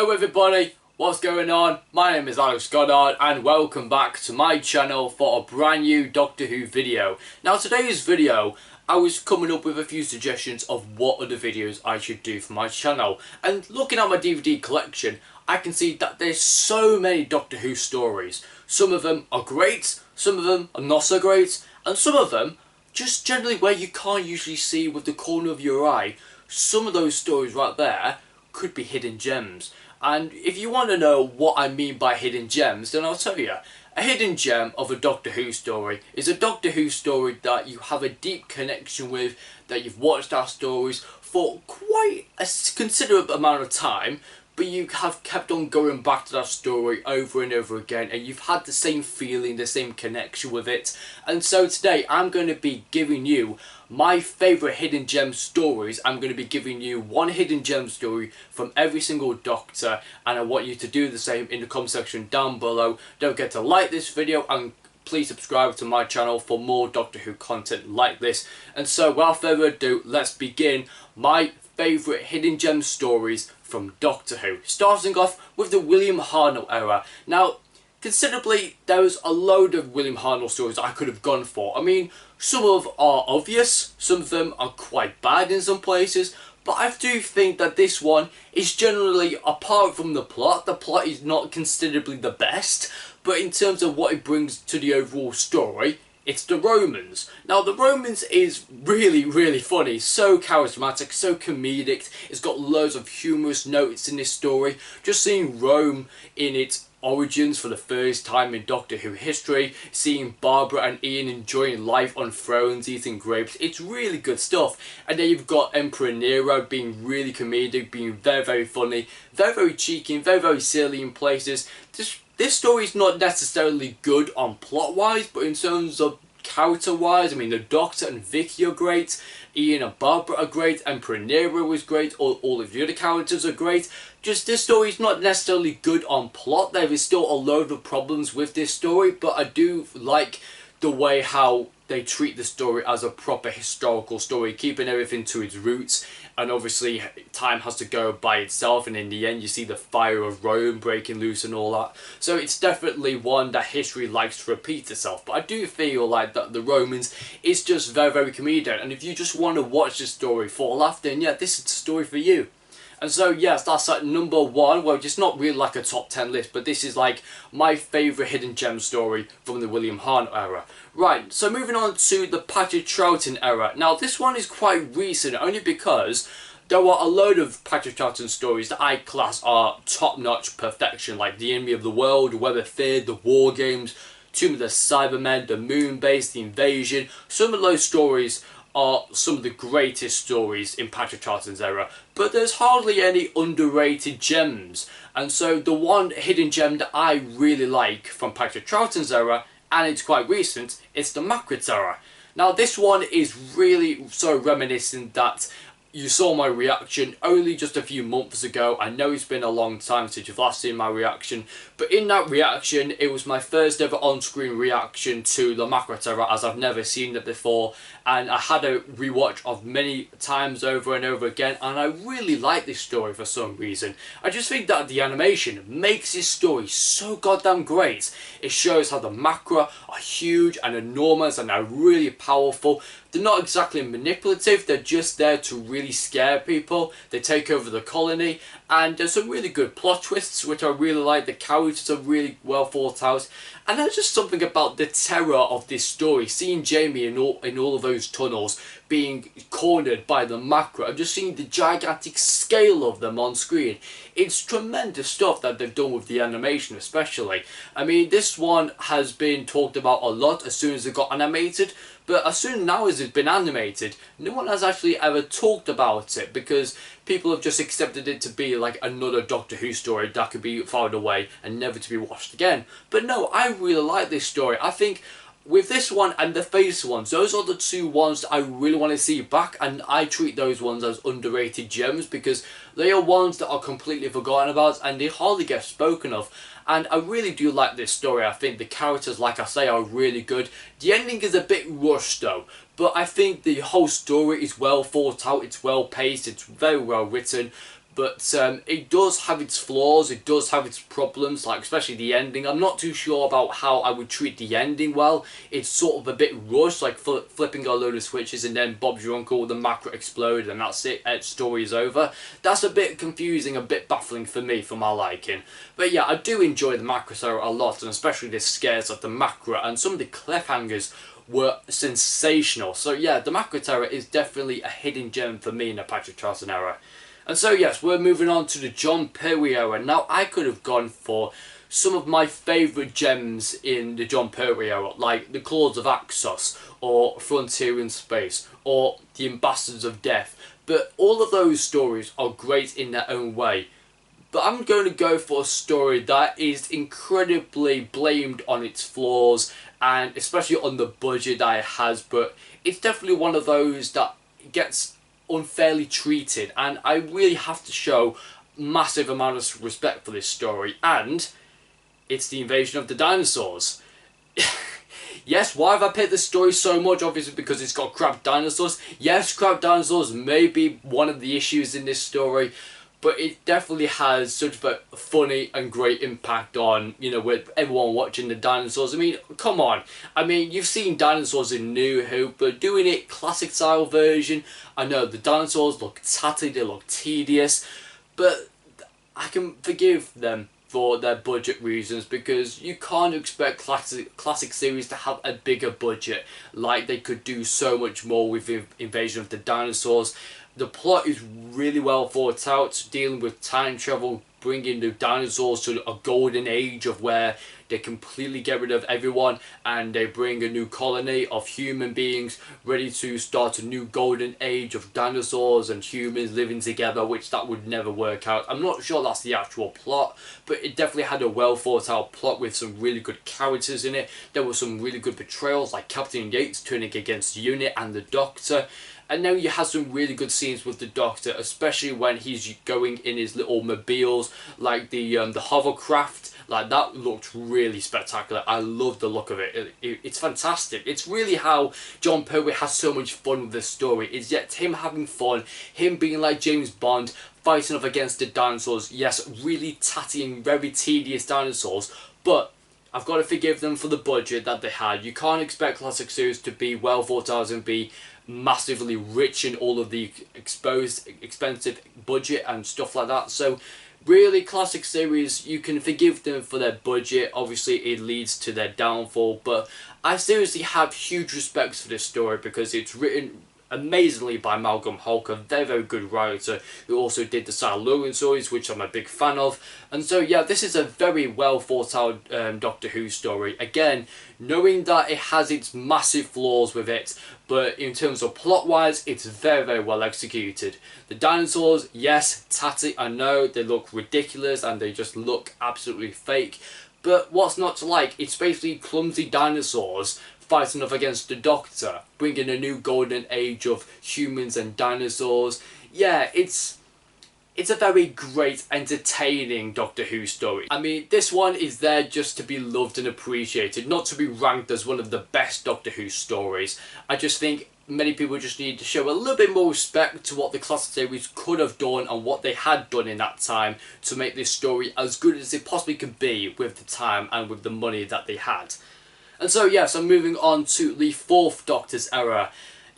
Hello everybody, what's going on? My name is Alex Goddard and welcome back to my channel for a brand new Doctor Who video. Now today's video, I was coming up with a few suggestions of what other videos I should do for my channel. And looking at my DVD collection, I can see that there's so many Doctor Who stories. Some of them are great, some of them are not so great, and some of them just generally where you can't usually see with the corner of your eye. Some of those stories right there could be hidden gems. And if you want to know what I mean by hidden gems, then I'll tell you. A hidden gem of a Doctor Who story is a Doctor Who story that you have a deep connection with, that you've watched our stories for quite a considerable amount of time, but you have kept on going back to that story over and over again, and you've had the same feeling, the same connection with it. And so today I'm going to be giving you my favourite hidden gem stories. I'm going to be giving you one hidden gem story from every single Doctor, and I want you to do the same in the comment section down below. Don't forget to like this video and please subscribe to my channel for more Doctor Who content like this. And so without further ado, let's begin my favourite hidden gem stories from Doctor Who. Starting off with the William Hartnell era. Now, considerably, there was a load of William Hartnell stories I could have gone for. I mean, some of them are obvious, some of them are quite bad in some places, but I do think that this one is generally, apart from the plot is not considerably the best, but in terms of what it brings to the overall story, it's the Romans. Now the Romans is really funny, so charismatic, so comedic. It's got loads of humorous notes in this story. Just seeing Rome in its origins for the first time in Doctor Who history, seeing Barbara and Ian enjoying life on thrones, eating grapes, it's really good stuff. And then you've got Emperor Nero being really comedic, being very funny, very cheeky, and very silly in places. This story is not necessarily good on plot wise, but in terms of character wise, I mean the Doctor and Vicky are great, Ian and Barbara are great, Emperor Nero is great, all of the other characters are great. Just this story is not necessarily good on plot. There is still a load of problems with this story, but I do like the way how they treat the story as a proper historical story, keeping everything to its roots. And obviously time has to go by itself, and in the end you see the fire of Rome breaking loose and all that. So it's definitely one that history likes to repeat itself. But I do feel like that the Romans is just very comedic, and if you just want to watch this story for a laugh, then yeah, this is the story for you. And so yes, that's like number one. Well, it's not really like a top 10 list, but this is like my favourite hidden gem story from the William Hartnell era. Right, so moving on to the Patrick Troughton era. Now this one is quite recent, only because there are a load of Patrick Troughton stories that I class are top-notch perfection, like The Enemy of the World, Web of Fear, The War Games, Tomb of the Cybermen, The Moon Base, The Invasion. Some of those stories are some of the greatest stories in Patrick Troughton's era, but there's hardly any underrated gems. And so the one hidden gem that I really like from Patrick Troughton's era, and it's quite recent, it's the Macra era. Now this one is really so reminiscent that you saw my reaction only just a few months ago. I know it's been a long time since you've last seen my reaction, but in that reaction, it was my first ever on-screen reaction to the Macra era, as I've never seen it before, and I had a rewatch of many times over and over again, and I really like this story for some reason. I just think that the animation makes this story so goddamn great. It shows how the Macra are huge and enormous and are really powerful. They're not exactly manipulative, they're just there to really scare people. They take over the colony, and there's some really good plot twists which I really like. The characters are really well thought out, and there's just something about the terror of this story. Seeing Jamie in all of those tunnels being cornered by the Macra, and just seeing the gigantic scale of them on screen. It's tremendous stuff that they've done with the animation especially. I mean, this one has been talked about a lot as soon as it got animated, but as soon now as it's been animated, no one has actually ever talked about it, because people have just accepted it to be like another Doctor Who story that could be filed away and never to be watched again. But no, I really like this story. I think with this one and the Face ones, those are the two ones that I really want to see back, and I treat those ones as underrated gems because they are ones that are completely forgotten about and they hardly get spoken of. And I really do like this story. I think the characters, like I say, are really good. The ending is a bit rushed though, but I think the whole story is well thought out, it's well paced, it's very well written. But it does have its flaws, it does have its problems, like especially the ending. I'm not too sure about how I would treat the ending well. It's sort of a bit rushed, like flipping a load of switches and then Bob's your uncle, the Macra explode and that's it, story is over. That's a bit confusing, a bit baffling for me, for my liking. But yeah, I do enjoy the Macra saga a lot, and especially the scares of the Macra, and some of the cliffhangers were sensational. So yeah, the Macra Terror is definitely a hidden gem for me in the Patrick Troughton era. And so yes, we're moving on to the John Pertwee era. Now I could have gone for some of my favourite gems in the John Pertwee era, like the Claws of Axos, or Frontier in Space, or the Ambassadors of Death. But all of those stories are great in their own way. But I'm going to go for a story that is incredibly blamed on its flaws, and especially on the budget that it has, but it's definitely one of those that gets unfairly treated, and I really have to show massive amount of respect for this story, and it's the Invasion of the Dinosaurs. Yes, why have I picked this story so much? Obviously because it's got crap dinosaurs. Yes, crap dinosaurs may be one of the issues in this story, but it definitely has such a funny and great impact on, you know, with everyone watching the dinosaurs. I mean, come on. I mean, you've seen dinosaurs in New Who, but doing it classic style version, I know the dinosaurs look tatty, they look tedious, but I can forgive them for their budget reasons, because you can't expect classic series to have a bigger budget. Like, they could do so much more with Invasion of the Dinosaurs. The plot is really well thought out, dealing with time travel, bringing the dinosaurs to a golden age of where they completely get rid of everyone and they bring a new colony of human beings ready to start a new golden age of dinosaurs and humans living together, which that would never work out. I'm not sure that's the actual plot, but it definitely had a well thought out plot with some really good characters in it. There were some really good portrayals, like Captain Yates turning against Unit and the Doctor. And now you have some really good scenes with the Doctor, especially when he's going in his little mobiles, like the hovercraft. Like, that looked really spectacular. I love the look of it. It's fantastic. It's really how John Pertwee has so much fun with this story. It's yet him having fun, him being like James Bond, fighting off against the dinosaurs. Yes, really tatty and very tedious dinosaurs, but I've got to forgive them for the budget that they had. You can't expect classic series to be well thought out and be massively rich in all of the expensive budget and stuff like that. So really, classic series, you can forgive them for their budget. Obviously it leads to their downfall, but I seriously have huge respect for this story because it's written amazingly by Malcolm Hulke, a very good writer who also did the Silurian stories, which I'm a big fan of. And so yeah, this is a very well thought out Doctor Who story. Again, knowing that it has its massive flaws with it, but in terms of plot wise, it's very well executed. The dinosaurs, yes, tatty, I know, they look ridiculous and they just look absolutely fake, but what's not to like? It's basically clumsy dinosaurs fighting off against the Doctor, bringing a new golden age of humans and dinosaurs. Yeah, it's a very great, entertaining Doctor Who story. I mean, this one is there just to be loved and appreciated, not to be ranked as one of the best Doctor Who stories. I just think many people just need to show a little bit more respect to what the classic series could have done and what they had done in that time to make this story as good as it possibly could be with the time and with the money that they had. And so yes, I'm moving on to the 4th Doctor's era.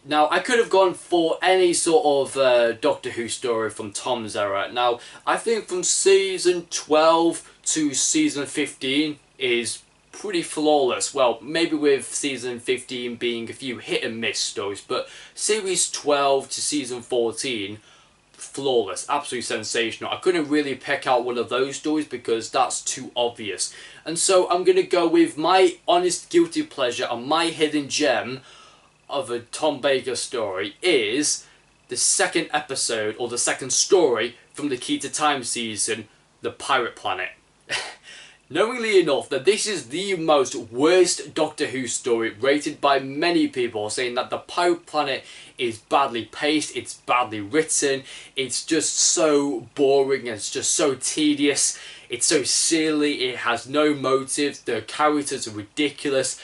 Now, I could have gone for any sort of Doctor Who story from Tom's era. Now, I think from season 12 to season 15 is pretty flawless. Well, maybe with season 15 being a few hit and miss stories, but series 12 to season 14, flawless, absolutely sensational. I couldn't really pick out one of those stories because that's too obvious. And so I'm going to go with my honest guilty pleasure and my hidden gem of a Tom Baker story is the second episode, or the second story from the Key to Time season, The Pirate Planet. Knowingly enough that this is the most worst Doctor Who story, rated by many people, saying that The Pirate Planet is badly paced, it's badly written, it's just so boring, it's just so tedious, it's so silly, it has no motive, the characters are ridiculous.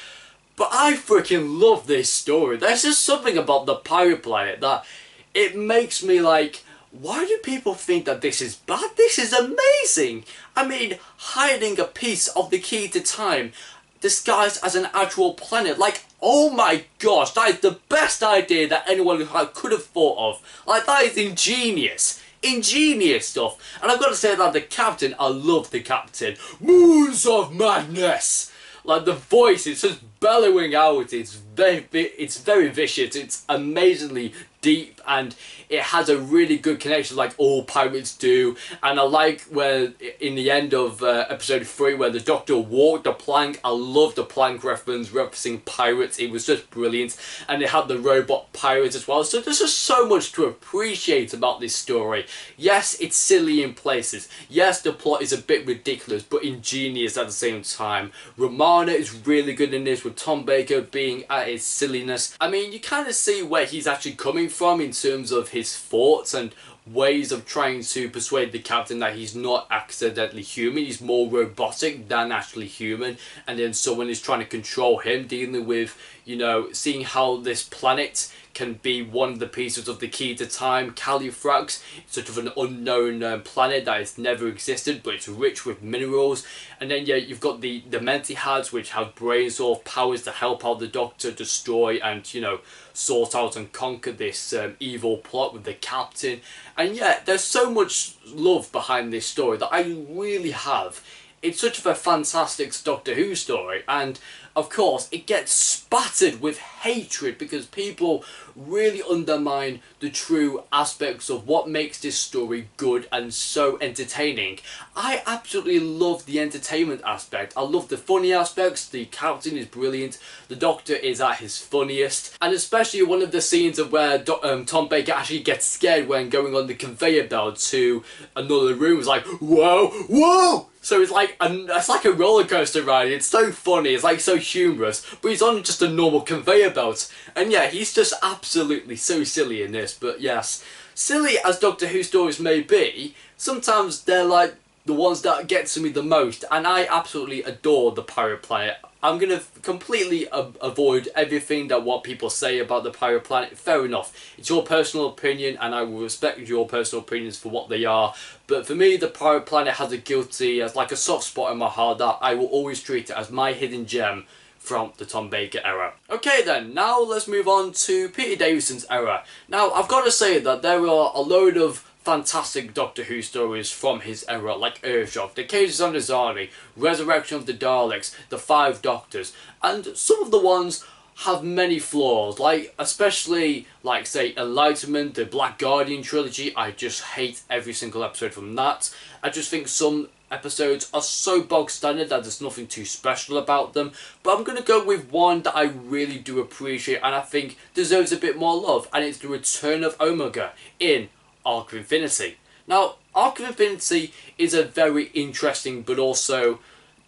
But I freaking love this story. There's just something about The Pirate Planet that it makes me like why do people think that this is bad? This is amazing! I mean, hiding a piece of the key to time disguised as an actual planet. Like, oh my gosh, that is the best idea that anyone could have thought of. Like, that is ingenious. Ingenious stuff. And I've got to say that the captain, I love the captain. Moons of madness! Like, the voice, it's just bellowing out. It's very vicious. It's amazingly deep, and it has a really good connection like all pirates do. And I like where in the end of episode 3 where the Doctor walked the plank. I love the plank reference, referencing pirates. It was just brilliant. And it had the robot pirates as well. So there's just so much to appreciate about this story. Yes, it's silly in places. Yes, the plot is a bit ridiculous but ingenious at the same time. Romana is really good in this, with Tom Baker being at his silliness. I mean, you kind of see where he's actually coming from in terms of his thoughts and ways of trying to persuade the captain that he's not accidentally human. He's more robotic than actually human, and then someone is trying to control him, dealing with, you know, seeing how this planet can be one of the pieces of the key to time. Califrax, sort of an unknown planet that has never existed, but it's rich with minerals. And then yeah, you've got the Mentihads, which have brain sort of powers to help out the Doctor destroy and, you know, sort out and conquer this evil plot with the captain. And yeah, there's so much love behind this story that I really have. It's such a fantastic Doctor Who story, and of course it gets spattered with hatred because people really undermine the true aspects of what makes this story good and so entertaining. I absolutely love the entertainment aspect. I love the funny aspects. The captain is brilliant. The Doctor is at his funniest, and especially one of the scenes of where Tom Baker actually gets scared when going on the conveyor belt to another room. It's like, whoa, whoa! So it's like a roller coaster ride. It's so funny. It's like so humorous, but he's on just a normal conveyor belt. And yeah, he's just absolutely so silly in this. But yes, silly as Doctor Who stories may be, sometimes they're like the ones that get to me the most. And I absolutely adore the Pirate Planet. I'm going to completely avoid everything that what people say about the Pirate Planet. Fair enough. It's your personal opinion, and I will respect your personal opinions for what they are. But for me, the Pirate Planet has has like a soft spot in my heart that I will always treat it as my hidden gem from the Tom Baker era. Okay then, now let's move on to Peter Davison's era. Now, I've got to say that there are a load of fantastic Doctor Who stories from his era, like Earthshock, The Cages on the Zari, Resurrection of the Daleks, The Five Doctors, and some of the ones have many flaws, like especially like say Enlightenment, the Black Guardian trilogy. I just hate every single episode from that. I just think some episodes are so bog standard that there's nothing too special about them, but I'm going to go with one that I really do appreciate and I think deserves a bit more love, and it's The Return of Omega in Arc of Infinity. Now, Arc of Infinity is a very interesting but also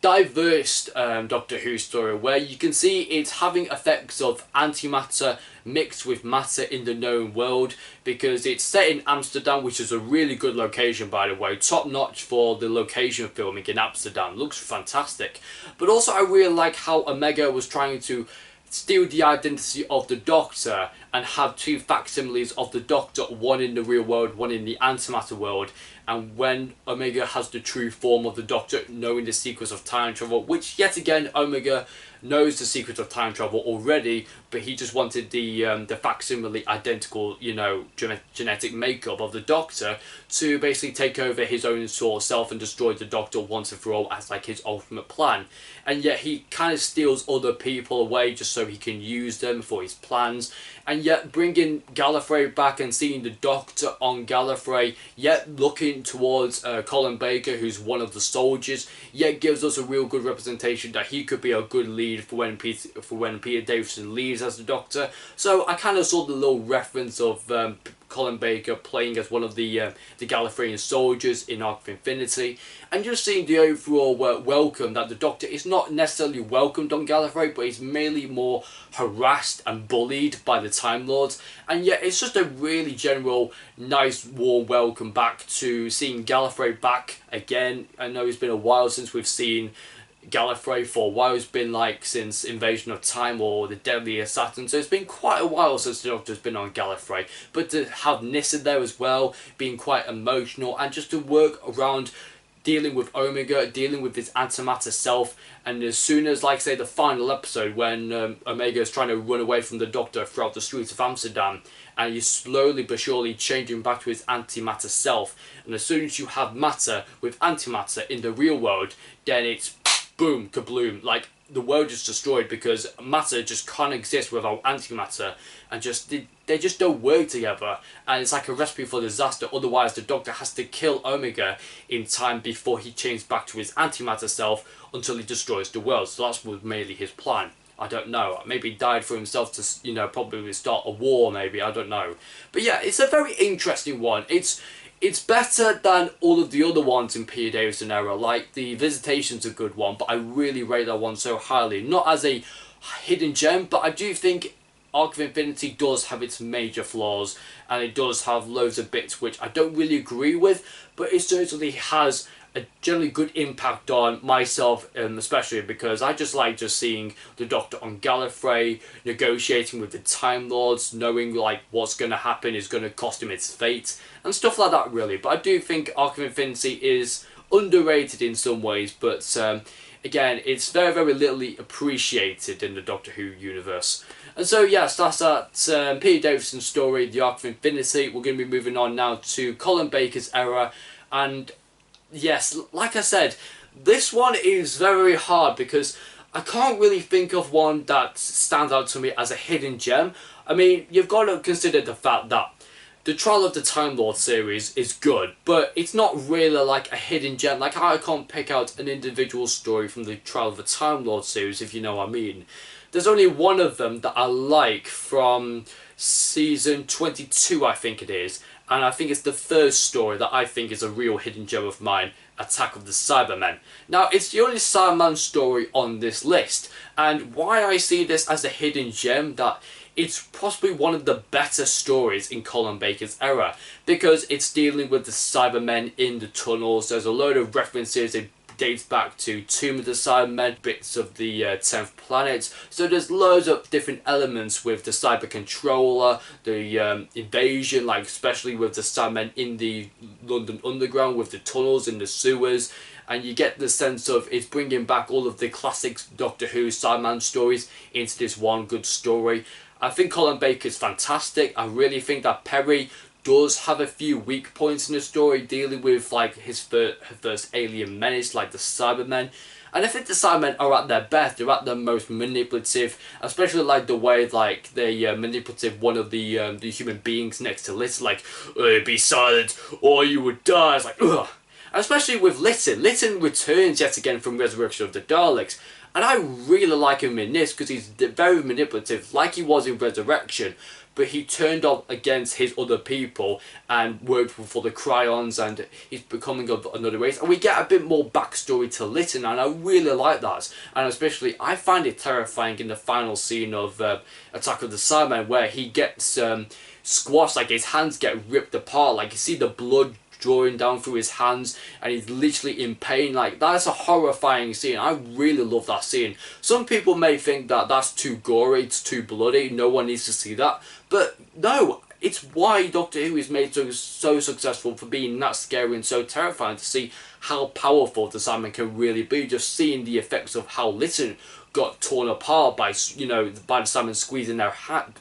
diverse Doctor Who story where you can see it's having effects of antimatter mixed with matter in the known world, because it's set in Amsterdam, which is a really good location, by the way, top notch for the location filming in Amsterdam. Looks fantastic. But also I really like how Omega was trying to steal the identity of the Doctor and have two facsimiles of the Doctor, one in the real world, one in the antimatter world. And when Omega has the true form of the Doctor, knowing the secrets of time travel, which yet again Omega knows the secret of time travel already, but he just wanted the facsimile identical, you know, genetic makeup of the Doctor to basically take over his own sort of self and destroy the Doctor once and for all as like his ultimate plan. And yet he kind of steals other people away just so he can use them for his plans. And yet bringing Gallifrey back and seeing the Doctor on Gallifrey, yet looking towards Colin Baker, who's one of the soldiers, yet gives us a real good representation that he could be a good lead for when Peter Davison leaves as the Doctor. So I kind of saw the little reference of Colin Baker playing as one of the Gallifreyan soldiers in Arc of Infinity, and just seeing the overall welcome that the Doctor is not necessarily welcomed on Gallifrey, but he's mainly more harassed and bullied by the Time Lords. And yet it's just a really general nice warm welcome back to seeing Gallifrey back again. I know it's been a while since we've seen Gallifrey for a while. It's been like since Invasion of Time or the Deadly Assassin, so it's been quite a while since the Doctor's been on Gallifrey. But to have Nyssa there as well, being quite emotional, and just to work around dealing with Omega, dealing with his antimatter self, and as soon as, like say, the final episode when Omega is trying to run away from the Doctor throughout the streets of Amsterdam, and he's slowly but surely changing back to his antimatter self, and as soon as you have matter with antimatter in the real world, then it's boom, kabloom, like the world is destroyed because matter just can't exist without antimatter, and they just don't work together, and it's like a recipe for disaster. Otherwise the Doctor has to kill Omega in time before he changes back to his antimatter self until he destroys the world. So that's mainly his plan. I don't know, maybe he died for himself to, you know, probably start a war, maybe, I don't know. But yeah, it's a very interesting one. It's better than all of the other ones in Peter Davison era. Like, the Visitation's a good one, but I really rate that one so highly. Not as a hidden gem, but I do think Arc of Infinity does have its major flaws, and it does have loads of bits which I don't really agree with, but it certainly has a generally good impact on myself, especially because I just like seeing the Doctor on Gallifrey, negotiating with the Time Lords, knowing like what's going to happen is going to cost him its fate, and stuff like that really. But I do think Arc of Infinity is underrated in some ways, but again, it's very, very little appreciated in the Doctor Who universe. And so yes, that's that Peter Davison's story, The Arc of Infinity. We're going to be moving on now to Colin Baker's era, and yes, like I said, this one is very hard because I can't really think of one that stands out to me as a hidden gem. I mean, you've got to consider the fact that the Trial of the Time Lord series is good, but it's not really like a hidden gem. Like, I can't pick out an individual story from the Trial of the Time Lord series, if you know what I mean. There's only one of them that I like from season 22, I think it is. And I think it's the first story that I think is a real hidden gem of mine, Attack of the Cybermen. Now, it's the only Cyberman story on this list, and why I see this as a hidden gem, that it's possibly one of the better stories in Colin Baker's era, because it's dealing with the Cybermen in the tunnels. There's a load of references. It dates back to Tomb of the Cybermen, bits of the 10th planet, so there's loads of different elements with the Cyber Controller, the invasion, like especially with the Cybermen in the London Underground, with the tunnels and the sewers, and you get the sense of it's bringing back all of the classic Doctor Who Cyberman stories into this one good story. I think Colin Baker's fantastic. I really think that Perry does have a few weak points in the story, dealing with like his first alien menace, like the Cybermen. And I think the Cybermen are at their best. They're at their most manipulative, especially like the way like they manipulative one of the human beings next to Lytton, like, be silent or you would die. It's like, ugh. And especially with Lytton. Lytton returns yet again from Resurrection of the Daleks, and I really like him in this because he's very manipulative, like he was in Resurrection. But he turned on against his other people and worked for the Cryons, and he's becoming of another race. And we get a bit more backstory to Lytton, and I really like that. And especially, I find it terrifying in the final scene of Attack of the Cybermen, where he gets squashed, like his hands get ripped apart, like you see the blood drawing down through his hands, and he's literally in pain. Like, that's a horrifying scene. I really love that scene. Some people may think that that's too gory, it's too bloody, no one needs to see that, but no, it's why Doctor Who is made so successful, for being that scary and so terrifying, to see how powerful the Cybermen can really be. Just seeing the effects of how Lytton got torn apart by, you know, by the Cybermen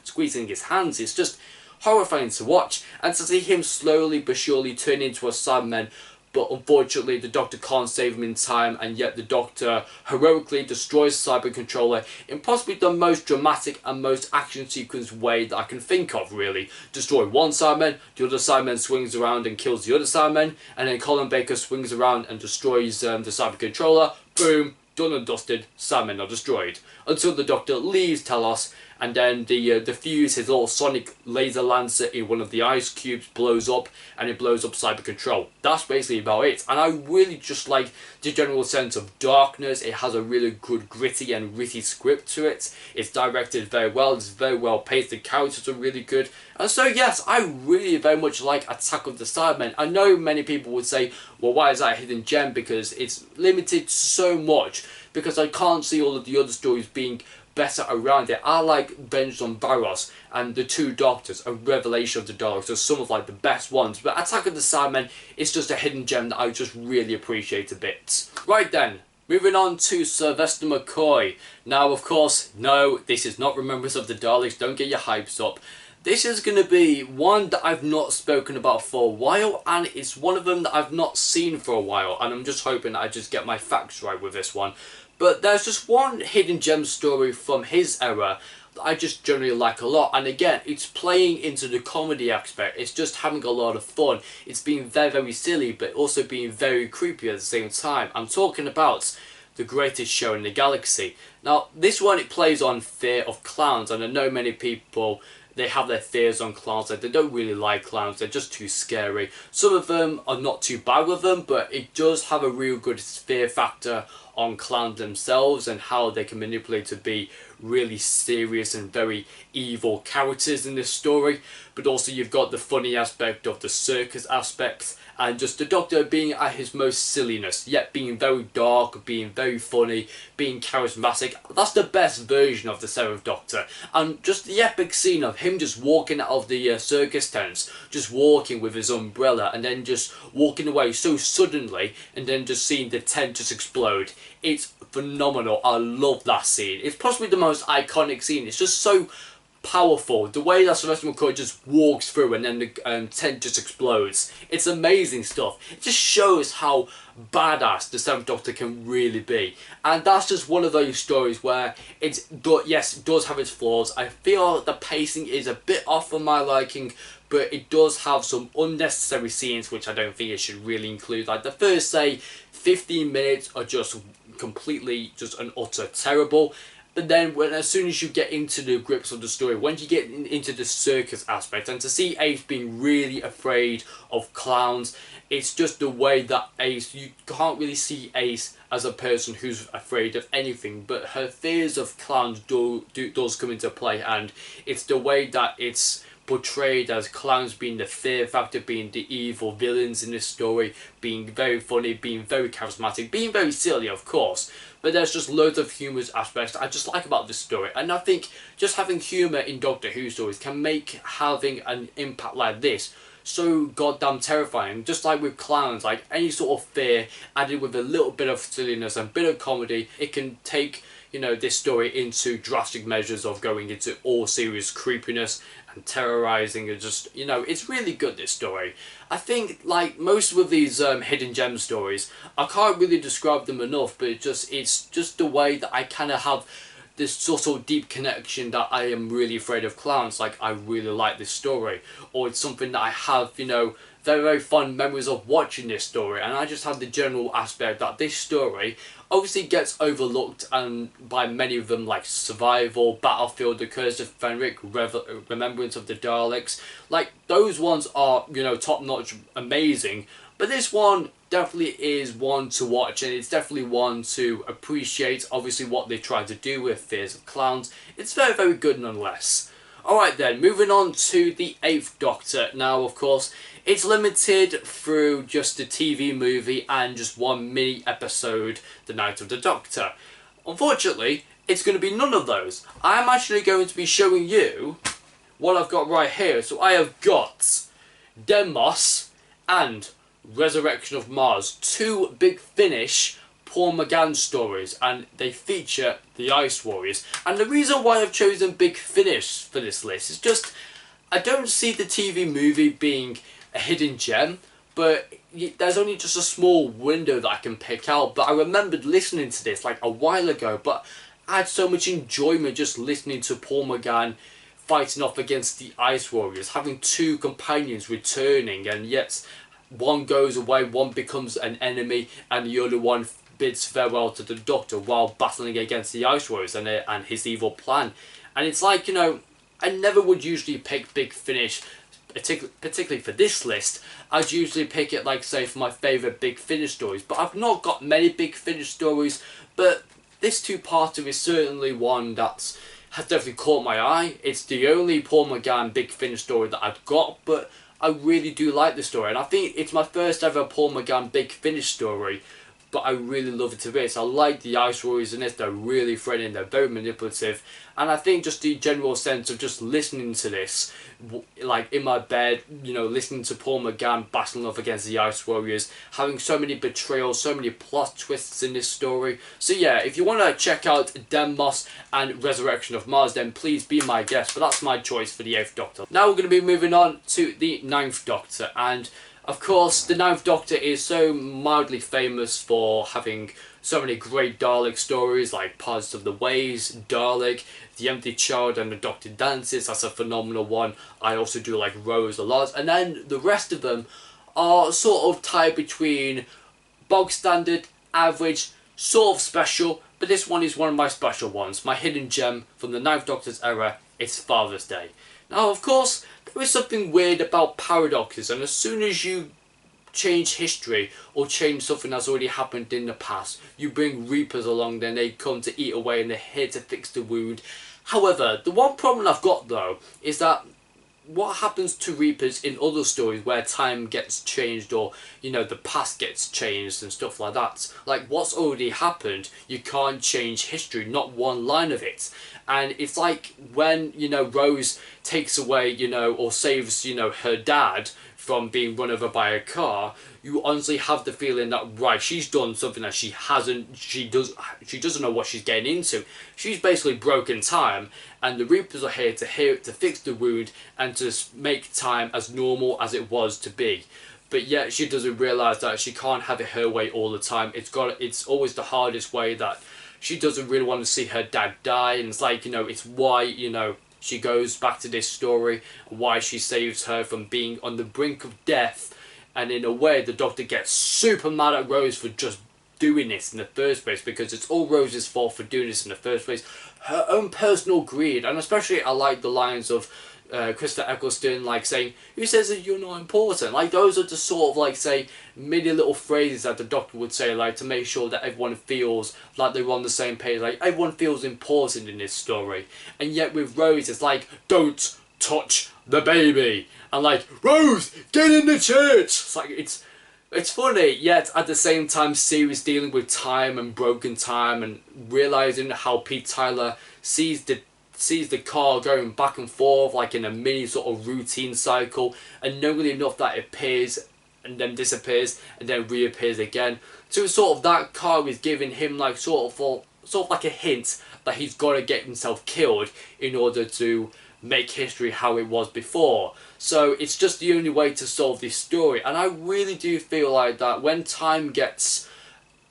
squeezing his hands, it's just horrifying to watch. And to see him slowly but surely turn into a Cyberman, but unfortunately the Doctor can't save him in time, and yet the Doctor heroically destroys the Cyber Controller in possibly the most dramatic and most action sequence way that I can think of, really. Destroy one Cyberman, the other Cyberman swings around and kills the other Cyberman, and then Colin Baker swings around and destroys the Cyber Controller. Boom, done and dusted, Cybermen are destroyed. Until the Doctor leaves Telos, and then the fuse, his little sonic laser lancer in one of the ice cubes blows up, and it blows up Cyber Control. That's basically about it, and I really just like the general sense of darkness. It has a really good gritty and witty script to it. It's directed very well, it's very well paced, the characters are really good, and so yes, I really very much like Attack of the Cybermen. I know many people would say, well, why is that a hidden gem? Because it's limited so much, because I can't see all of the other stories being better around it. I like Vengeance on Barros and The Two Doctors and Revelation of the Daleks are some of like the best ones, but Attack of the Cybermen is just a hidden gem that I just really appreciate a bit. Right then, moving on to Sylvester McCoy. Now of course, no, this is not Remembrance of the Daleks, don't get your hypes up. This is going to be one that I've not spoken about for a while, and it's one of them that I've not seen for a while, and I'm just hoping that I just get my facts right with this one. But there's just one hidden gem story from his era that I just generally like a lot, and again, it's playing into the comedy aspect. It's just having a lot of fun. It's being very, very silly, but also being very creepy at the same time. I'm talking about The Greatest Show in the Galaxy. Now, this one, it plays on fear of clowns, and I know many people, they have their fears on clowns, like they don't really like clowns, they're just too scary. Some of them are not too bad with them, but it does have a real good fear factor on clowns themselves and how they can manipulate to be really serious and very evil characters in this story. But also you've got the funny aspect of the circus aspect, and just the Doctor being at his most silliness, yet being very dark, being very funny, being charismatic. That's the best version of the 7th Doctor. And just the epic scene of him just walking out of the circus tents, just walking with his umbrella, and then just walking away so suddenly, and then just seeing the tent just explode. It's phenomenal. I love that scene. It's possibly the most iconic scene. It's just so powerful. The way that Sylvester McCoy just walks through and then the tent just explodes. It's amazing stuff. It just shows how badass the 7th Doctor can really be. And that's just one of those stories where yes, it does have its flaws. I feel the pacing is a bit off for my liking, but it does have some unnecessary scenes which I don't think it should really include. Like the first, say, 15 minutes are just completely just an utter terrible. But then as soon as you get into the grips of the story, when you get into the circus aspect, and to see Ace being really afraid of clowns, it's just the way that Ace, you can't really see Ace as a person who's afraid of anything, but her fears of clowns does come into play, and it's the way that it's portrayed as clowns being the fear factor, being the evil villains in this story, being very funny, being very charismatic, being very silly of course, but there's just loads of humorous aspects I just like about this story. And I think just having humour in Doctor Who stories can make having an impact like this so goddamn terrifying. Just like with clowns, like any sort of fear added with a little bit of silliness and a bit of comedy, it can take, you know, this story into drastic measures of going into all serious creepiness and terrorizing, and just, you know, it's really good, this story. I think, like most of these hidden gem stories, I can't really describe them enough, but it's just the way that I kind of have this sort of deep connection that I am really afraid of clowns, like I really like this story, or it's something that I have, you know, very, very fond memories of watching this story. And I just have the general aspect that this story obviously gets overlooked, and by many of them, like Survival, Battlefield, The Curse of Fenric, Remembrance of the Daleks, like those ones are, you know, top notch, amazing, but this one definitely is one to watch, and it's definitely one to appreciate obviously what they try to do with Fears of Clowns. It's very, very good nonetheless. Alright then, moving on to the 8th Doctor. Now of course, it's limited through just the TV movie and just one mini episode, The Night of the Doctor. Unfortunately, it's going to be none of those. I am actually going to be showing you what I've got right here. So I have got Demos and Resurrection of Mars, two Big Finish Paul McGann stories, and they feature the Ice Warriors. And the reason why I've chosen Big Finish for this list is just, I don't see the TV movie being a hidden gem, but there's only just a small window that I can pick out. But I remembered listening to this like a while ago, but I had so much enjoyment just listening to Paul McGann fighting off against the Ice Warriors, having two companions returning, and yet one goes away, one becomes an enemy, and the other one bids farewell to the Doctor while battling against the Ice Warriors and his evil plan. And it's like, you know, I never would usually pick Big Finish, particularly for this list. I'd usually pick it, like, say, for my favourite Big Finish stories. But I've not got many Big Finish stories, but this two-parter is certainly one that's has definitely caught my eye. It's the only Paul McGann Big Finish story that I've got, but I really do like the story. And I think it's my first ever Paul McGann Big Finish story, but I really love it to bits. I like the Ice Warriors in this. They're really threatening, they're very manipulative, and I think just the general sense of just listening to this, like in my bed, you know, listening to Paul McGann battling off against the Ice Warriors, having so many betrayals, so many plot twists in this story. So yeah, if you want to check out Demos and Resurrection of Mars, then please be my guest, but that's my choice for the 8th Doctor. Now we're going to be moving on to the 9th Doctor, and of course, the 9th Doctor is so mildly famous for having so many great Dalek stories, like Parts of the Ways, Dalek, The Empty Child, and The Doctor Dances. That's a phenomenal one. I also do like Rose a lot. And then the rest of them are sort of tied between bog standard, average, sort of special, but this one is one of my special ones. My hidden gem from the 9th Doctor's era, it's Father's Day. Now, of course, there is something weird about paradoxes, and as soon as you change history or change something that's already happened in the past, you bring Reapers along, then they come to eat away and they're here to fix the wound. However, the one problem I've got though is that what happens to Reapers in other stories where time gets changed, or, you know, the past gets changed and stuff like that. Like, what's already happened, you can't change history, not one line of it. And it's like when, you know, Rose takes away, you know, or saves, you know, her dad from being run over by a car, you honestly have the feeling that, right, she's done something that she doesn't know what she's getting into. She's basically broken time, and the Reapers are here to fix the wound and to make time as normal as it was to be. But yet she doesn't realise that she can't have it her way all the time. It's always the hardest way, that she doesn't really want to see her dad die, and it's like, you know, it's why, you know, she goes back to this story, why she saves her from being on the brink of death. And in a way, the Doctor gets super mad at Rose for just doing this in the first place, because it's all Rose's fault for doing this in the first place. Her own personal greed, and especially I like the lines of Krista Eccleston, like saying, "Who says that you're not important?" Like, those are the sort of, like, say, many little phrases that the Doctor would say, like, to make sure that everyone feels like they're on the same page, like everyone feels important in this story. And yet with Rose, it's like, don't touch the baby, and like, Rose, get in the church. It's like, it's funny, yet at the same time, Sirius dealing with time and broken time, and realizing how Pete Tyler sees the car going back and forth like in a mini sort of routine cycle, and knowing enough that it appears and then disappears and then reappears again. So sort of that car is giving him like sort of like a hint that he's got to get himself killed in order to make history how it was before. So it's just the only way to solve this story. And I really do feel like that when time gets,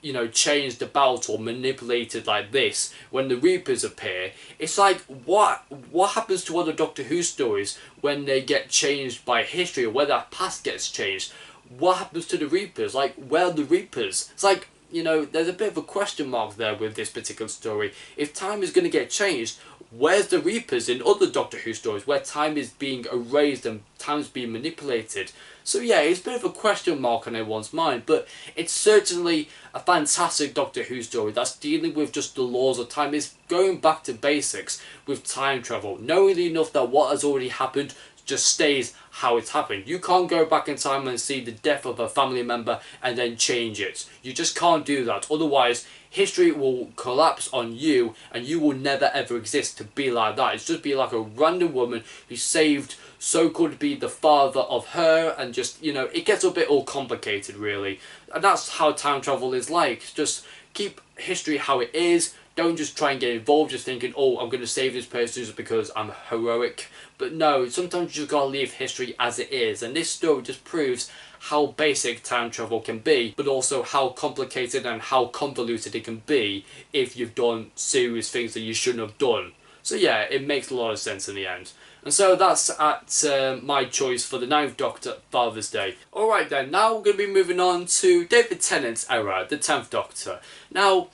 you know, changed about or manipulated like this, when the Reapers appear, it's like, what happens to other Doctor Who stories when they get changed by history, or where that past gets changed? What happens to the Reapers? Like, where are the Reapers? It's like, you know, there's a bit of a question mark there with this particular story. If time is going to get changed, where's the Reapers in other Doctor Who stories where time is being erased and time's being manipulated? So yeah, it's a bit of a question mark on everyone's mind, but it's certainly a fantastic Doctor Who story that's dealing with just the laws of time. It's going back to basics with time travel, knowing enough that what has already happened just stays how it's happened. You can't go back in time and see the death of a family member and then change it. You just can't do that. Otherwise, history will collapse on you and you will never ever exist to be like that. It's just be like a random woman who saved so-called to be the father of her, and just, you know, it gets a bit all complicated really. And that's how time travel is like. Just keep history how it is. Don't just try and get involved just thinking, oh, I'm going to save this person just because I'm heroic. But no, sometimes you just got to leave history as it is. And this story just proves how basic time travel can be, but also how complicated and how convoluted it can be if you've done serious things that you shouldn't have done. So yeah, it makes a lot of sense in the end. And so that's at my choice for the 9th Doctor, Father's Day. Alright then, now we're going to be moving on to David Tennant's era, the 10th Doctor. Now,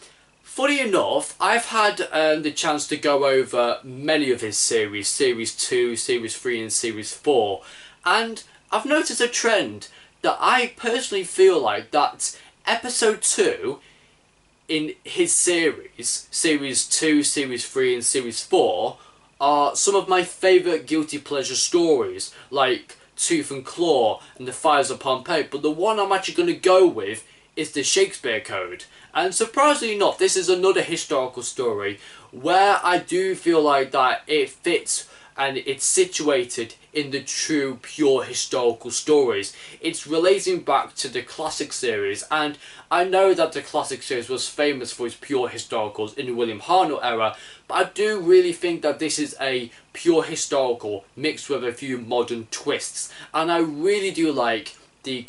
Funny enough, I've had the chance to go over many of his series, Series 2, Series 3 and Series 4, and I've noticed a trend that I personally feel like that Episode 2 in his series, Series 2, Series 3 and Series 4, are some of my favourite guilty pleasure stories, like Tooth and Claw and the Fires of Pompeii, but the one I'm actually going to go with is the Shakespeare Code. And surprisingly enough, this is another historical story where I do feel like that it fits and it's situated in the true pure historical stories. It's relating back to the classic series, and I know that the classic series was famous for its pure historicals in the William Hartnell era, but I do really think that this is a pure historical mixed with a few modern twists, and I really do like the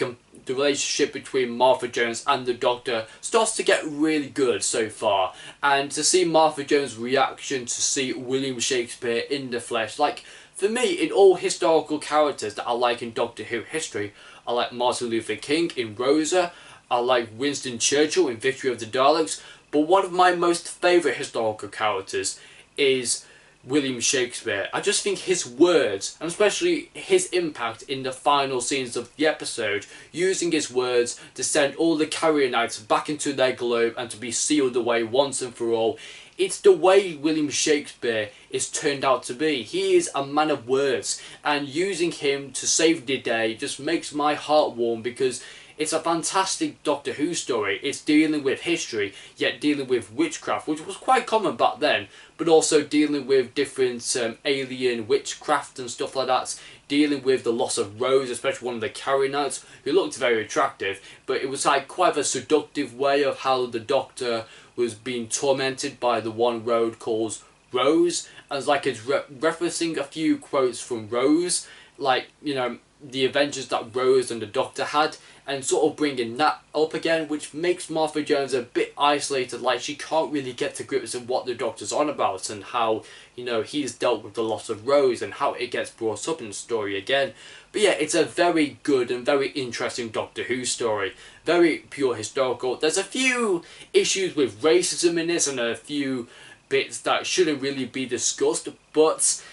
relationship between Martha Jones and the Doctor starts to get really good so far, and to see Martha Jones' reaction to see William Shakespeare in the flesh, like for me in all historical characters that I like in Doctor Who history, I like Martin Luther King in Rosa, I like Winston Churchill in Victory of the Daleks, but one of my most favourite historical characters is William Shakespeare. I just think his words, and especially his impact in the final scenes of the episode, using his words to send all the carrier knights back into their globe and to be sealed away once and for all. It's the way William Shakespeare is turned out to be. He is a man of words, and using him to save the day just makes my heart warm, because it's a fantastic Doctor Who story. It's dealing with history, yet dealing with witchcraft, which was quite common back then, but also dealing with different alien witchcraft and stuff like that, dealing with the loss of Rose, especially one of the carrier knights, who looked very attractive, but it was like quite a seductive way of how the Doctor was being tormented by the one road called Rose, and it's like it's referencing a few quotes from Rose, like, you know, the adventures that Rose and the Doctor had, and sort of bringing that up again, which makes Martha Jones a bit isolated, like she can't really get to grips with what the Doctor's on about, and how, you know, he's dealt with the loss of Rose and how it gets brought up in the story again. But yeah, it's a very good and very interesting Doctor Who story, very pure historical. There's a few issues with racism in this and a few bits that shouldn't really be discussed, but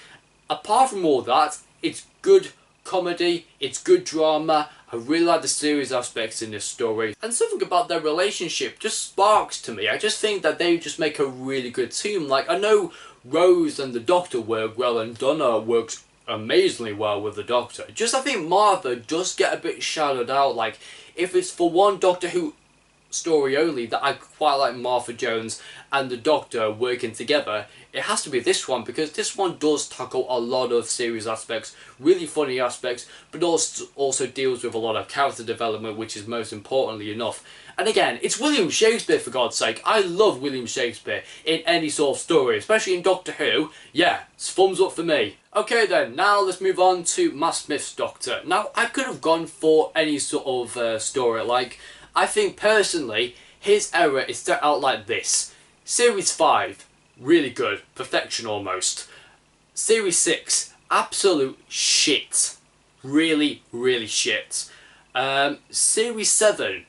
apart from all that, it's good comedy, it's good drama. I really like the serious aspects in this story, and something about their relationship just sparks to me. I just think that they just make a really good team. Like, I know Rose and the Doctor work well, and Donna works amazingly well with the Doctor. Just I think Martha does get a bit shadowed out. Like, if it's for one Doctor Who story only that I quite like Martha Jones and the Doctor working together, it has to be this one, because this one does tackle a lot of serious aspects, really funny aspects, but also deals with a lot of character development, which is most importantly enough. And again, it's William Shakespeare, for God's sake. I love William Shakespeare in any sort of story, especially in Doctor Who. Yeah, it's thumbs up for me. Okay then, now let's move on to Matt Smith's Doctor. Now, I could have gone for any sort of story. Like, I think personally, his era is set out like this. Series 5, really good, perfection almost. Series 6, absolute shit. Really, really shit. Series 7,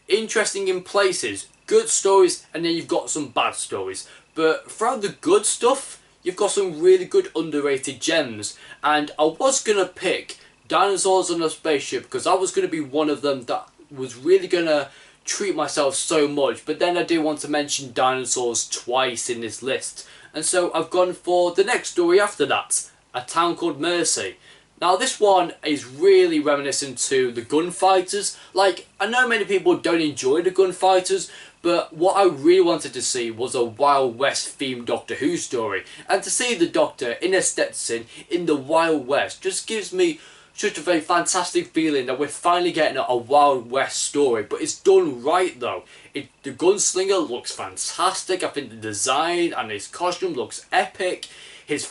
interesting in places, good stories, and then you've got some bad stories. But throughout the good stuff, you've got some really good underrated gems. And I was going to pick Dinosaurs on a Spaceship, because I was going to be one of them that was really going to treat myself so much, but then I do want to mention Dinosaurs twice in this list, and so I've gone for the next story after that, A Town Called Mercy. Now this one is really reminiscent to the Gunfighters. Like, I know many people don't enjoy the Gunfighters, but what I really wanted to see was a Wild West themed Doctor Who story, and to see the Doctor in a Stetson in the Wild West just gives me such a very fantastic feeling that we're finally getting a Wild West story, but it's done right though. The gunslinger looks fantastic. I think the design and his costume looks epic. His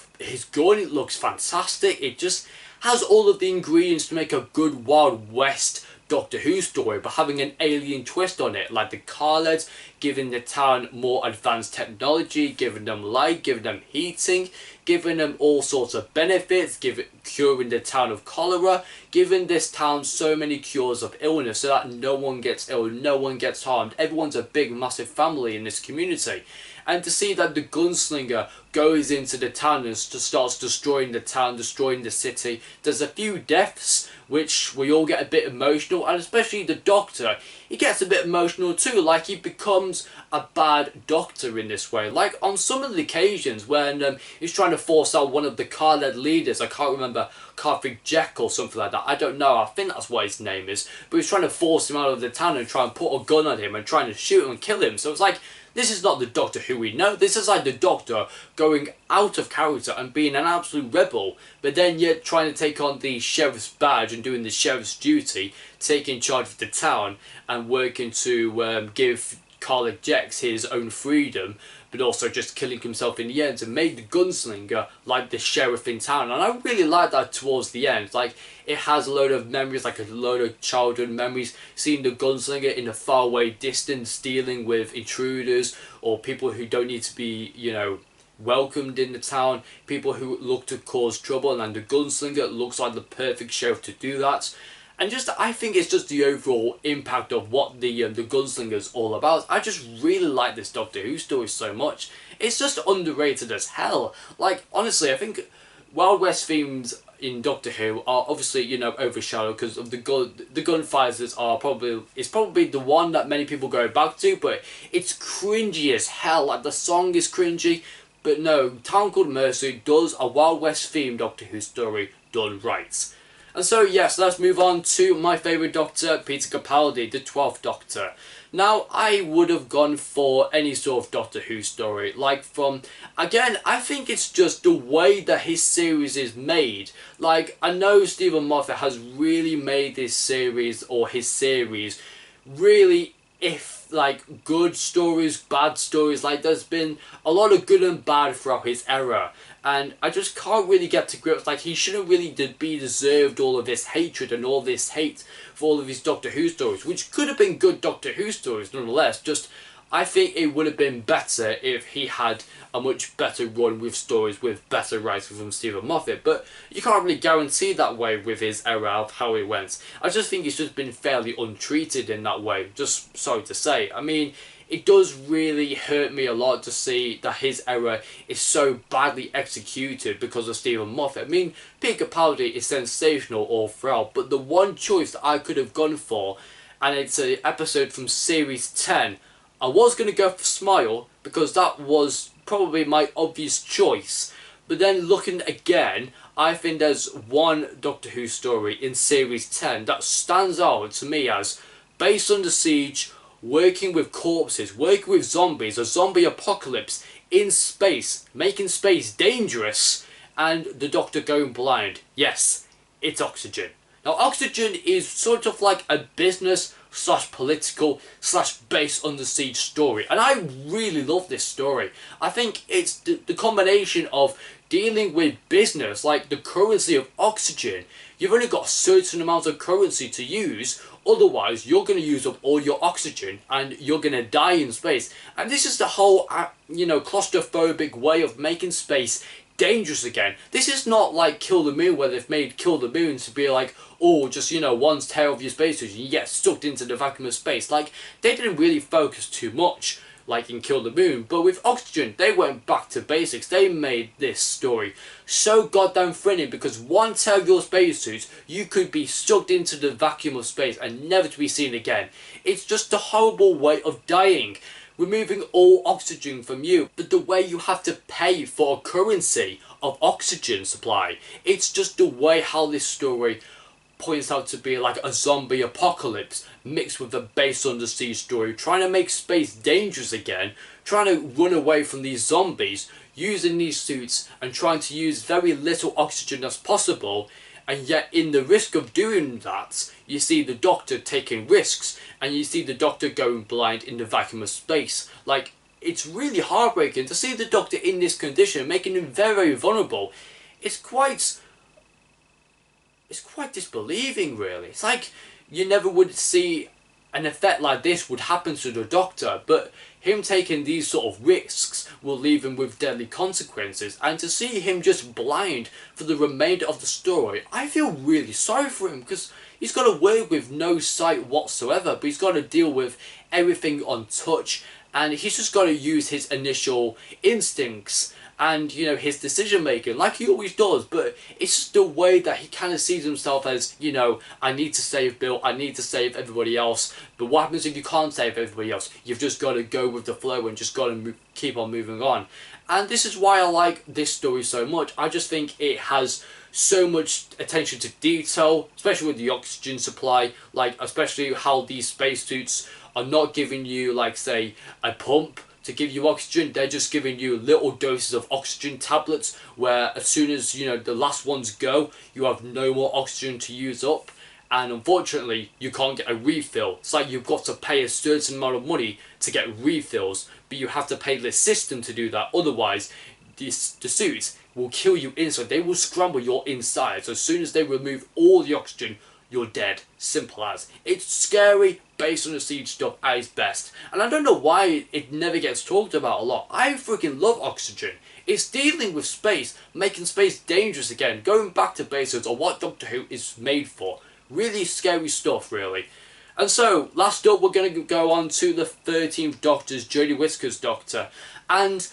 gun looks fantastic. It just has all of the ingredients to make a good Wild West Doctor Who story, but having an alien twist on it, like the Carleds, giving the town more advanced technology, giving them light, giving them heating, giving them all sorts of benefits, curing the town of cholera, giving this town so many cures of illness so that no one gets ill, no one gets harmed. Everyone's a big massive family in this community. And to see that the gunslinger goes into the town and starts destroying the town, destroying the city. There's a few deaths, which we all get a bit emotional, and especially the doctor. He gets a bit emotional too, like he becomes a bad doctor in this way. Like on some of the occasions when he's trying to force out one of the car-led leaders, I can't remember, Carthage Jack or something like that, I don't know, I think that's what his name is. But he's trying to force him out of the town and try and put a gun on him and trying to shoot him and kill him. So it's like, this is not the Doctor who we know. This is like the Doctor going out of character and being an absolute rebel, but then yet trying to take on the sheriff's badge and doing the sheriff's duty, taking charge of the town and working to give Carla Jex his own freedom, but also just killing himself in the end to make the gunslinger like the sheriff in town. And I really like that towards the end. Like, it has a load of memories, like a load of childhood memories, seeing the gunslinger in a faraway distance dealing with intruders or people who don't need to be, you know, welcomed in the town, people who look to cause trouble, and the gunslinger looks like the perfect sheriff to do that. And just, I think it's just the overall impact of what the Gunslinger's all about. I just really like this Doctor Who story so much. It's just underrated as hell. Like, honestly, I think Wild West themes in Doctor Who are obviously, you know, overshadowed because of the gunfighters are probably the one that many people go back to, but it's cringy as hell. Like, the song is cringy, but no, Town Called Mercy does a Wild West themed Doctor Who story done right. And so yes, let's move on to my favourite Doctor, Peter Capaldi, the 12th Doctor. Now, I would have gone for any sort of Doctor Who story, like from, again, I think it's just the way that his series is made. Like, I know Stephen Moffat has really made this series, or his series, really, like, good stories, bad stories, like, there's been a lot of good and bad throughout his era. And I just can't really get to grips, like, he shouldn't really be deserved all of this hatred and all this hate for all of his Doctor Who stories, which could have been good Doctor Who stories nonetheless. Just, I think it would have been better if he had a much better run with stories with better writing from Stephen Moffat, but you can't really guarantee that way with his era of how it went. I just think he's just been fairly untreated in that way, just sorry to say. I mean, it does really hurt me a lot to see that his era is so badly executed because of Stephen Moffat. I mean, Peter Capaldi is sensational all throughout, but the one choice that I could have gone for, and it's an episode from Series 10, I was going to go for Smile, because that was probably my obvious choice. But then looking again, I think there's one Doctor Who story in Series 10 that stands out to me as Base Under Siege, working with corpses, working with zombies, a zombie apocalypse in space, making space dangerous, and the Doctor going blind. Yes, it's Oxygen. Now, Oxygen is sort of like a business / political / Base Under Siege story, and I really love this story. I think it's the combination of dealing with business, like the currency of oxygen. You've only got a certain amount of currency to use, otherwise you're going to use up all your oxygen and you're going to die in space. And this is the whole, you know, claustrophobic way of making space dangerous again. This is not like Kill the Moon, where they've made Kill the Moon to be like, oh, just, you know, one tear of your spacesuit and you get sucked into the vacuum of space. Like, they didn't really focus too much like in Kill the Moon, but with Oxygen they went back to basics. They made this story so goddamn thrilling, because one tear of your spacesuit, you could be sucked into the vacuum of space and never to be seen again. It's just a horrible way of dying, removing all oxygen from you, but the way you have to pay for a currency of oxygen supply. It's just the way how this story points out to be like a zombie apocalypse mixed with a Base Under Siege story, trying to make space dangerous again, trying to run away from these zombies, using these suits and trying to use very little oxygen as possible. And yet in the risk of doing that, you see the Doctor taking risks, and you see the Doctor going blind in the vacuum of space. Like, it's really heartbreaking to see the Doctor in this condition, making him very vulnerable. It's quite disbelieving, really. It's like you never would see an effect like this would happen to the Doctor, but him taking these sort of risks will leave him with deadly consequences, and to see him just blind for the remainder of the story, I feel really sorry for him, because he's got to work with no sight whatsoever, but he's got to deal with everything on touch, and he's just got to use his initial instincts and, you know, his decision making like he always does. But it's just the way that he kind of sees himself as, you know, I need to save Bill, I need to save everybody else. But what happens if you can't save everybody else? You've just got to go with the flow and just got to keep on moving on. And this is why I like this story so much. I just think it has so much attention to detail, especially with the oxygen supply, like especially how these spacesuits are not giving you, like, say, a pump to give you oxygen. They're just giving you little doses of oxygen tablets, where as soon as, you know, the last ones go, you have no more oxygen to use up, and unfortunately you can't get a refill. It's like you've got to pay a certain amount of money to get refills, but you have to pay the system to do that, otherwise the suits will kill you inside. They will scramble your inside. So as soon as they remove all the oxygen, you're dead. Simple as. It's scary, based on the siege stuff at its best. And I don't know why it never gets talked about a lot. I freaking love oxygen. It's dealing with space, making space dangerous again, going back to basics of what Doctor Who is made for. Really scary stuff, really. And so, last up, we're going to go on to the 13th Doctor's, Jodie Whittaker's Doctor. And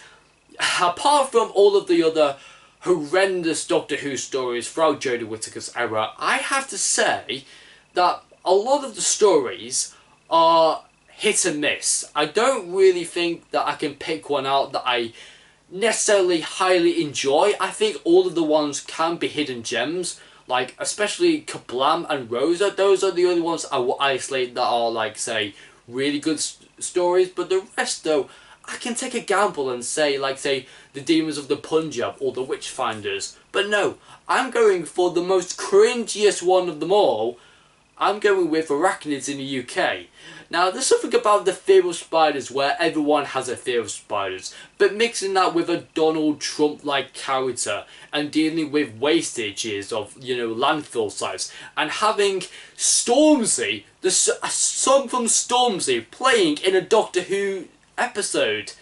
apart from all of the other horrendous Doctor Who stories throughout Jodie Whittaker's era, I have to say that a lot of the stories are hit and miss. I don't really think that I can pick one out that I necessarily highly enjoy. I think all of the ones can be hidden gems, like especially Kablam and Rosa. Those are the only ones I will isolate that are, like, say, really good stories. But the rest, though, I can take a gamble and say, like, say, the Demons of the Punjab or the Witchfinders. But no, I'm going for the most cringiest one of them all. I'm going with Arachnids in the UK. Now, there's something about the fear of spiders where everyone has a fear of spiders, but mixing that with a Donald Trump-like character and dealing with wastages of, you know, landfill sites, and having Stormzy, a song from Stormzy, playing in a Doctor Who episode.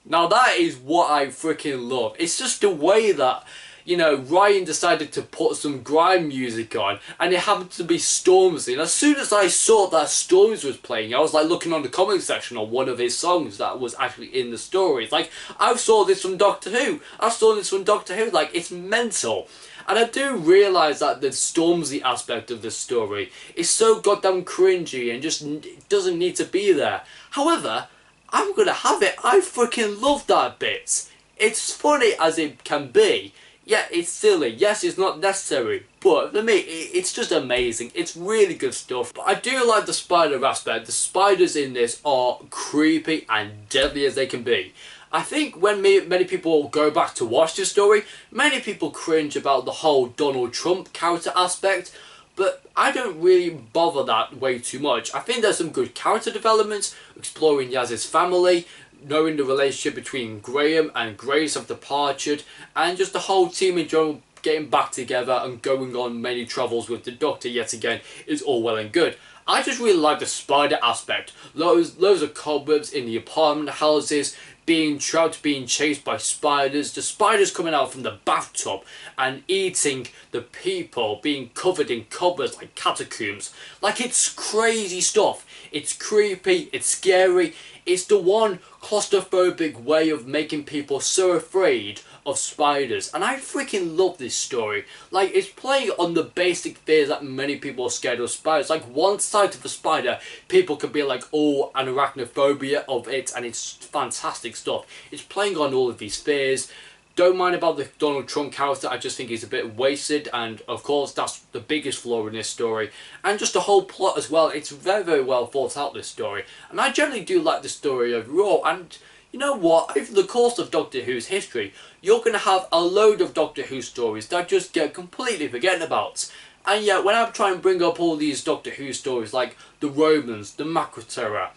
Now that is what I freaking love. It's just the way that, you know, Ryan decided to put some grime music on, and it happened to be Stormzy. And as soon as I saw that Stormzy was playing, I was like looking on the comment section on one of his songs that was actually in the story. It's like, I saw this from Doctor Who. I saw this from Doctor Who. Like, it's mental. And I do realise that the Stormzy aspect of the story is so goddamn cringy and just doesn't need to be there. However, I'm gonna have it. I freaking love that bit. It's funny as it can be. Yeah, it's silly. Yes, it's not necessary. But for me, it's just amazing. It's really good stuff. But I do like the spider aspect. The spiders in this are creepy and deadly as they can be. I think when many people go back to watch this story, many people cringe about the whole Donald Trump character aspect. But I don't really bother that way too much. I think there's some good character development, exploring Yaz's family, knowing the relationship between Graham and Grace of Departed, and just the whole team in general getting back together and going on many travels with the Doctor yet again is all well and good. I just really like the spider aspect. Loads of cobwebs in the apartment houses, being trapped, being chased by spiders, the spiders coming out from the bathtub and eating the people, being covered in cobwebs like catacombs. Like, it's crazy stuff. It's creepy, it's scary. It's the one claustrophobic way of making people so afraid of spiders. And I freaking love this story. Like, it's playing on the basic fears that many people are scared of spiders. Like, one sight of a spider, people can be like, oh, an arachnophobia of it, and it's fantastic stuff. It's playing on all of these fears. Don't mind about the Donald Trump character, I just think he's a bit wasted, and of course that's the biggest flaw in this story. And just the whole plot as well, it's very, very well thought out, this story. And I generally do like the story overall, and you know what, over the course of Doctor Who's history, you're going to have a load of Doctor Who stories that just get completely forgotten about. And yet, when I try and bring up all these Doctor Who stories, like the Romans, the Macra,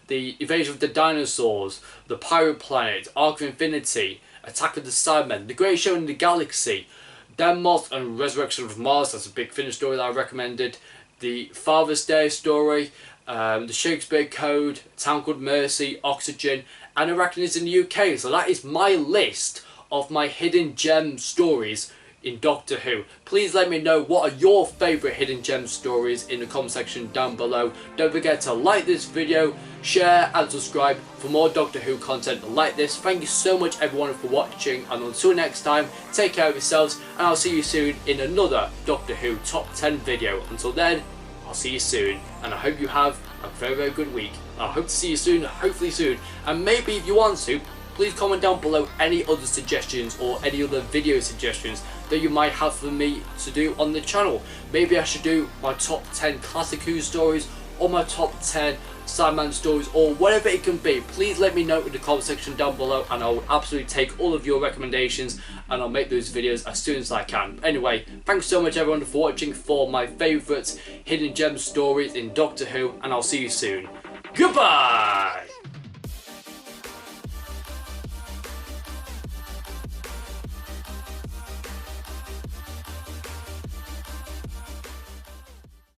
the Invasion of the Dinosaurs, the Pirate Planet, Arc of Infinity, Attack of the Cybermen, The Great Show in the Galaxy, Denmark and Resurrection of Mars, that's a big Finnish story that I recommended, the Father's Day story, the Shakespeare Code, A Town Called Mercy, Oxygen, and I reckon it's in the UK. So that is my list of my hidden gem stories in Doctor Who. Please let me know what are your favourite hidden gem stories in the comment section down below. Don't forget to like this video, share and subscribe for more Doctor Who content like this. Thank you so much everyone for watching, and until next time, take care of yourselves and I'll see you soon in another Doctor Who Top 10 video. Until then, I'll see you soon, and I hope you have a very good week. I hope to see you soon, hopefully soon, and maybe if you want to, please comment down below any other suggestions or any other video suggestions that you might have for me to do on the channel. Maybe I should do my top 10 classic Who stories or my top 10 Cybermen stories or whatever it can be. Please let me know in the comment section down below, and I will absolutely take all of your recommendations and I'll make those videos as soon as I can. Anyway, thanks so much everyone for watching for my favourite hidden gem stories in Doctor Who, and I'll see you soon. Goodbye!